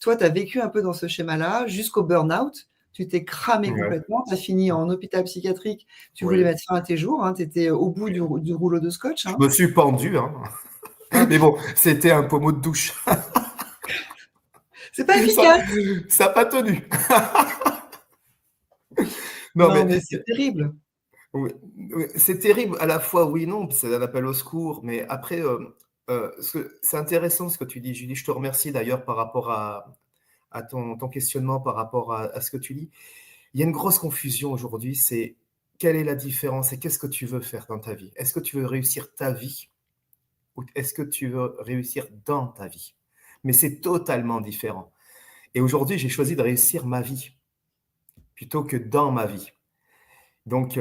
toi, tu as vécu un peu dans ce schéma-là jusqu'au burn-out. Tu t'es cramé Ouais, complètement, tu as fini en hôpital psychiatrique, tu voulais oui. mettre fin à tes jours, hein, tu étais au bout Oui. du rouleau de scotch, Je hein. me suis pendu, hein. Ah, Mais bon, c'était un pommeau de douche. c'est pas Ça, efficace! ça n'a pas tenu. Non, Non, mais mais c'est terrible. oui, oui, c'est terrible à la fois, oui et non, puis c'est un appel au secours, mais après, c'est intéressant ce que tu dis, Julie. Je te remercie d'ailleurs par rapport à ton questionnement par rapport à ce que tu dis. Il y a une grosse confusion aujourd'hui, c'est quelle est la différence et qu'est-ce que tu veux faire dans ta vie? Est-ce que tu veux réussir ta vie ou est-ce que tu veux réussir dans ta vie? Mais c'est totalement différent. Et aujourd'hui, j'ai choisi de réussir ma vie plutôt que dans ma vie. Donc,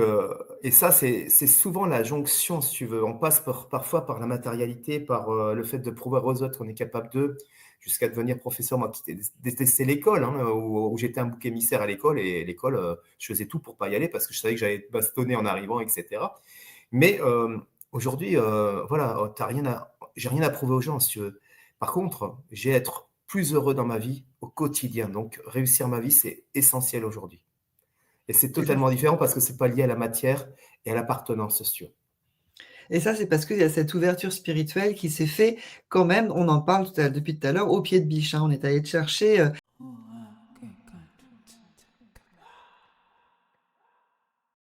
et ça, c'est souvent la jonction, si tu veux. On passe parfois par la matérialité, par le fait de prouver aux autres qu'on est capable d'eux, jusqu'à devenir professeur. Moi, qui détestais l'école, hein, où j'étais un bouc émissaire à l'école, et l'école, je faisais tout pour pas y aller parce que je savais que j'allais être bastonné en arrivant, etc. Mais aujourd'hui, voilà, j'ai rien à prouver aux gens, si tu veux. Par contre, j'ai à être plus heureux dans ma vie au quotidien. Donc, réussir ma vie, c'est essentiel aujourd'hui. Et c'est Et ça, totalement différent parce que c'est pas lié à la matière et à l'appartenance, si tu veux. et ça, c'est parce qu'il y a cette ouverture spirituelle qui s'est fait quand même, on en parle depuis tout à l'heure, au pied de biche, hein. On est allé te chercher